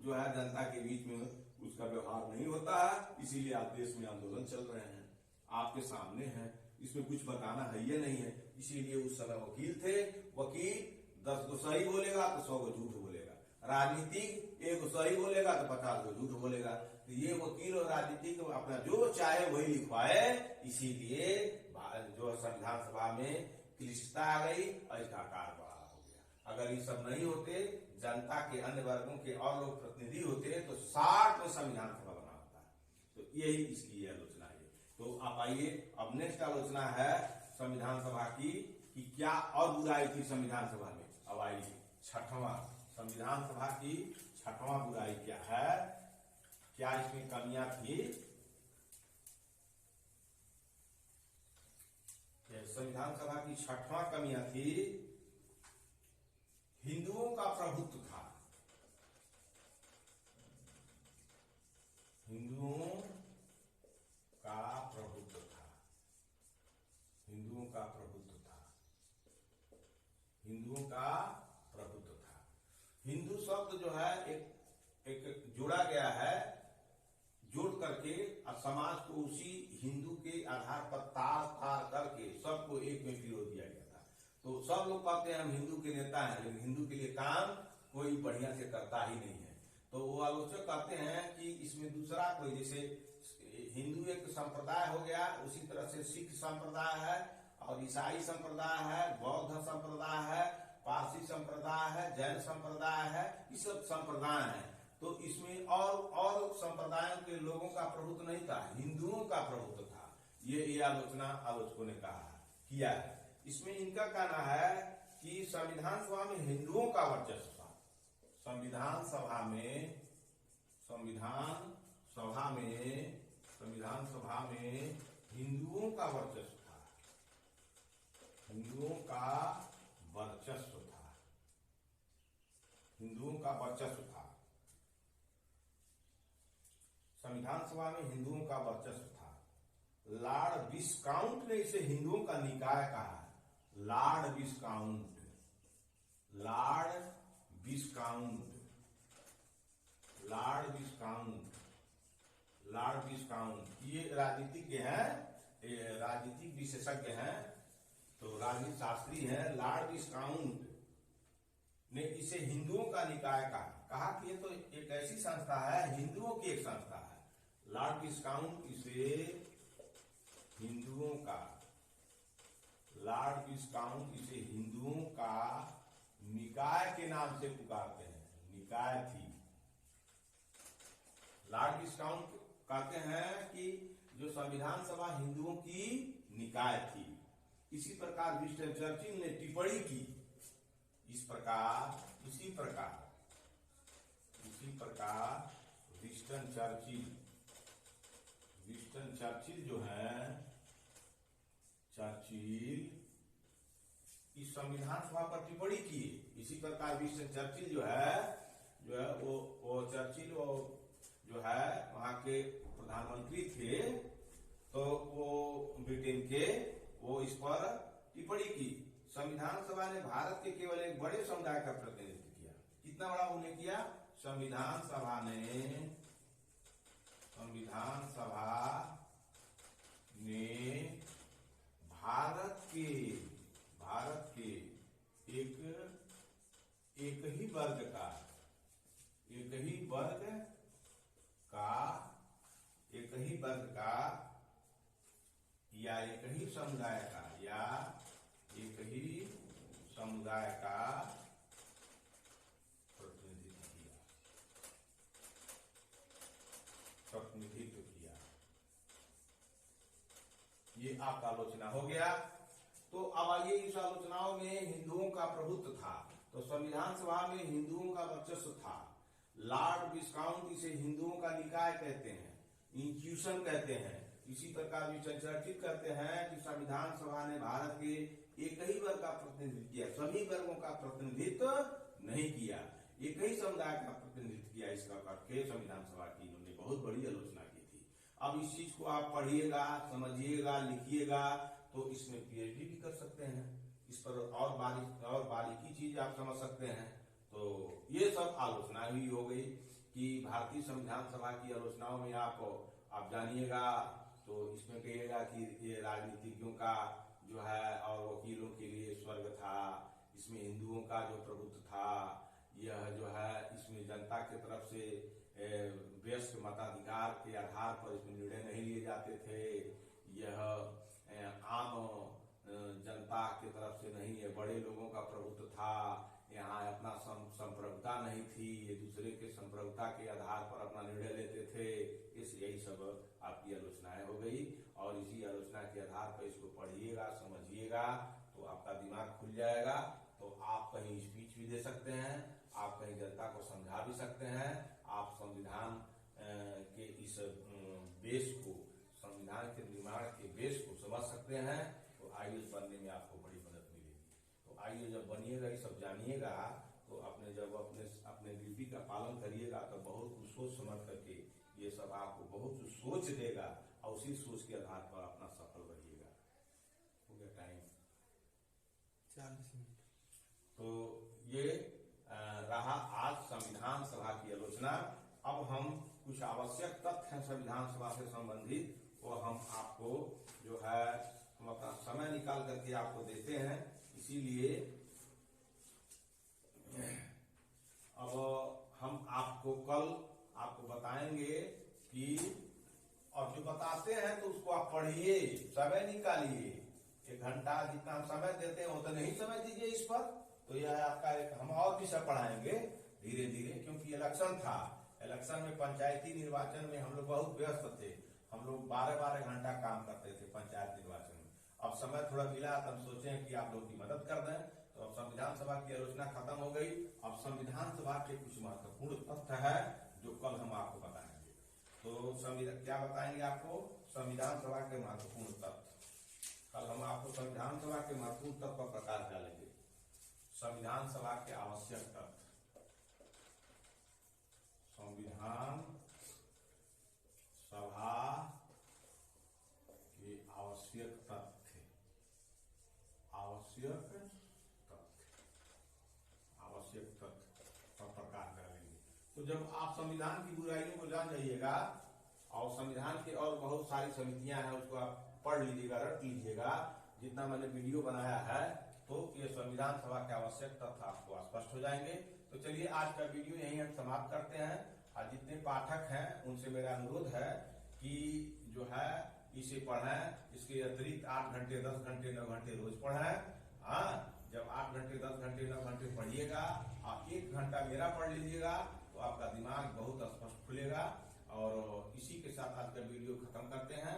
जो है जनता के बीच में उसका व्यवहार नहीं होता है, इसीलिए आप देश में आंदोलन चल रहे हैं, आपके सामने है, इसमें कुछ बताना है ये नहीं है। इसीलिए उस समय वकील थे, वकील 10 को सही बोलेगा तो 100 को झूठ बोलेगा, राजनीतिक 1 को सही बोलेगा तो 50 को झूठ बोलेगा। तो ये वकील और राजनीतिक अपना जो चाहे वही लिखवाए, इसीलिए जो संविधान सभा में क्लिष्टता आ गई और इसका आकार बड़ा हो गया। अगर ये सब नहीं होते, जनता के अन्य वर्गों के और लोग प्रतिनिधि होते तो 60 में संविधान सभा बना होता है। तो यही इसकी ये आलोचना है। तो आप आइए, अब नेक्स्ट आलोचना है संविधान सभा की कि क्या और बुराई थी संविधान सभा में। अब आइए 6वां, संविधान सभा की 6वां बुराई क्या है, क्या इसमें कमियां थी। संविधान सभा की 6वां कमियां थी, हिंदुओं का प्रभुत्व था। हिंदुओं का प्रभुत्व था, हिंदुओं का प्रभुत्व था, हिंदुओं का प्रभुत्व था। हिंदू शब्द जो है एक जोड़ा गया है, जोड़ करके समाज को उसी हिंदू के आधार पर तार करके सबको एक में पिरो दिया गया था। तो सब लोग कहते हैं हम हिंदू के नेता हैं, लेकिन हिंदू के लिए काम कोई बढ़िया से करता ही नहीं है। तो वो आलोचक कहते हैं कि इसमें दूसरा कोई, जैसे हिंदू एक संप्रदाय हो गया, उसी तरह से सिख संप्रदाय है और ईसाई संप्रदाय है, बौद्ध संप्रदाय है, पारसी संप्रदाय है, जैन संप्रदाय है, ये सब संप्रदाय है। तो इसमें और संप्रदायों के लोगों का प्रभुत्व नहीं था, हिंदुओं का प्रभुत्व था। ये आलोचना आलोचकों ने किया है। इसमें इनका कहना है कि संविधान सभा में हिंदुओं का वर्चस्व था। संविधान सभा में हिंदुओं का वर्चस्व था, हिंदुओं का वर्चस्व था, हिंदुओं का वर्चस्व था। संविधान सभा में हिंदुओं का वर्चस्व था। लॉर्ड विस्काउंट ने इसे हिंदुओं का निकाय कहा है। लॉर्ड विस्काउंट, लॉर्ड विस्काउंट, लॉर्ड विस्काउंट, लॉर्ड विस्काउंट, ये राजनीतिज्ञ हैं, राजनीतिक विशेषज्ञ हैं, तो राजनीति शास्त्री हैं। लॉर्ड विस्काउंट ने इसे हिंदुओं का निकाय कहा कि ये तो एक ऐसी संस्था है, हिंदुओं की एक संस्था है। लॉर्ड विस्काउंट इसे हिंदुओं का, लॉर्ड विस्काउंट इसे हिंदुओं का निकाय के नाम से पुकारते हैं, निकाय थी। लॉर्ड विस्काउंट कहते हैं कि जो संविधान सभा हिंदुओं की निकाय थी। इसी प्रकार विंस्टन चर्चिल ने टिप्पणी की, इसी प्रकार विंस्टन चर्चिल जो है, चर्चिल इस संविधान सभा पर टिप्पणी की। इसी प्रकार विंस्टन चर्चिल जो है वो चर्चिल वो जो है वहां के प्रधानमंत्री थे, तो वो ब्रिटेन के, वो इस पर टिप्पणी की। संविधान सभा ने भारत के केवल एक बड़े समुदाय का प्रतिनिधित्व किया। कितना बड़ा उन्होंने किया? संविधान सभा ने भारत के एक ही वर्ग का या एक ही समुदाय का प्रतिनिधित्व किया। ये आपका आलोचना हो गया। तो अब आइए, इस आलोचनाओं में हिंदुओं का प्रभुत्व था, तो संविधान सभा में हिंदुओं का वर्चस्व था। लॉर्ड विस्काउंट इसे हिंदुओं का निकाय कहते हैं, इंस्टीट्यूशन कहते हैं। इसी प्रकार विंस्टन चर्चिल कहते हैं कि संविधान सभा ने भारत के एक ही वर्ग का प्रतिनिधित्व किया, सभी वर्गों का प्रतिनिधित्व नहीं किया, एक ही समुदाय का प्रतिनिधित्व किया। इसका करके संविधान सभा की इन्होंने बहुत बड़ी आलोचना की थी। अब इस चीज को आप पढ़िएगा, समझिएगा, लिखिएगा, तो इसमें पीएचडी भी कर सकते हैं। इस पर और बारीकी चीज आप समझ सकते हैं। तो ये सब आलोचना भी हो गई कि भारतीय संविधान सभा की आलोचनाओं में आप जानिएगा तो इसमें कहिएगा कि ये राजनीतिज्ञों का जो है और वकीलों के लिए स्वर्ग था, इसमें हिंदुओं का जो प्रभुत्व था, यह जो है इसमें जनता की तरफ से वयस्क मताधिकार के आधार पर इसमें निर्णय नहीं लिए जाते थे, यह आम जनता की तरफ से नहीं है, बड़े लोगों का प्रभुत्व था, यहाँ अपना संप्रभुता नहीं थी, ये दूसरे के संप्रभुता के आधार पर अपना निर्णय लेते थे। यही सब आपकी आलोचनाएं हो गई और इसी आलोचना के आधार पर इसको पढ़िएगा, समझिएगा तो आपका दिमाग खुल जाएगा। तो आप कहीं स्पीच भी दे सकते हैं, आप कहीं जनता को समझा भी सकते हैं, आप संविधान के इस बेस को, संविधान के निर्माण के बेस को समझ सकते हैं। तो आईएएस बनने में आपको बड़ी मदद मिलेगी। तो आईएएस जब बनिएगा, ये सब जानिएगा तो जब अपने ड्यूटी का पालन करिएगा तो बहुत कुछ सोच समझ करके ये सब आपको बहुत कुछ सोच देगा और उसी सोच के आधार पर अपना सफल रहिएगा। हो गया टाइम 40 मिनट। तो ये रहा आज संविधान सभा की आलोचना। अब हम कुछ आवश्यक तथ्य हैं संविधान सभा से संबंधित, वो हम आपको जो है हम अपना समय निकाल करके आपको देते हैं। इसीलिए अब हम आपको कल आपको बताएंगे कि, और जो बताते हैं तो उसको आप पढ़िए, समय निकालिए, 1 घंटा जितना समय देते हैं उतना ही समय दीजिए इस पर। तो यह आपका हम और विषय पढ़ाएंगे धीरे धीरे, क्योंकि इलेक्शन था, इलेक्शन में पंचायती निर्वाचन में हम लोग बहुत व्यस्त थे, हम लोग 12-12 घंटा काम करते थे पंचायत निर्वाचन में। अब समय थोड़ा मिला तो हम सोचे कि आप लोग की मदद कर दें। तो अब संविधान सभा की आलोचना खत्म हो गई। अब संविधान सभा के कुछ महत्वपूर्ण तथ्य है जो कल हम आपको बताएंगे। तो संविधान क्या बताएंगे आपको, संविधान सभा के महत्वपूर्ण तथ्य। कल हम आपको संविधान सभा के महत्वपूर्ण तथ्य पर प्रकाश डालेंगे। संविधान सभा के आवश्यक तथ्य, संविधान सभा के आवश्यक तथ्य, आवश्यक तथ्य पर प्रकाश डालेंगे। तो जब आप संविधान की बुराइयों को जान जाइएगा और संविधान के और बहुत सारी समितियां हैं उसको आप पढ़ लीजिएगा, रट लीजिएगा, जितना मैंने वीडियो बनाया है, तो ये संविधान सभा के आवश्यक तथ्य आपको स्पष्ट हो जाएंगे। तो चलिए आज का वीडियो यहीं हम समाप्त करते हैं। और जितने पाठक हैं उनसे मेरा अनुरोध है कि जो है इसे पढ़ें, इसके अतिरिक्त 8 घंटे 10 घंटे 9 घंटे रोज पढ़ें। हाँ, जब 8 घंटे 10 घंटे 9 घंटे पढ़िएगा, आप 1 घंटा मेरा पढ़ लीजिएगा तो आपका दिमाग बहुत स्पष्ट खुलेगा। और इसी के साथ आज का वीडियो खत्म करते हैं।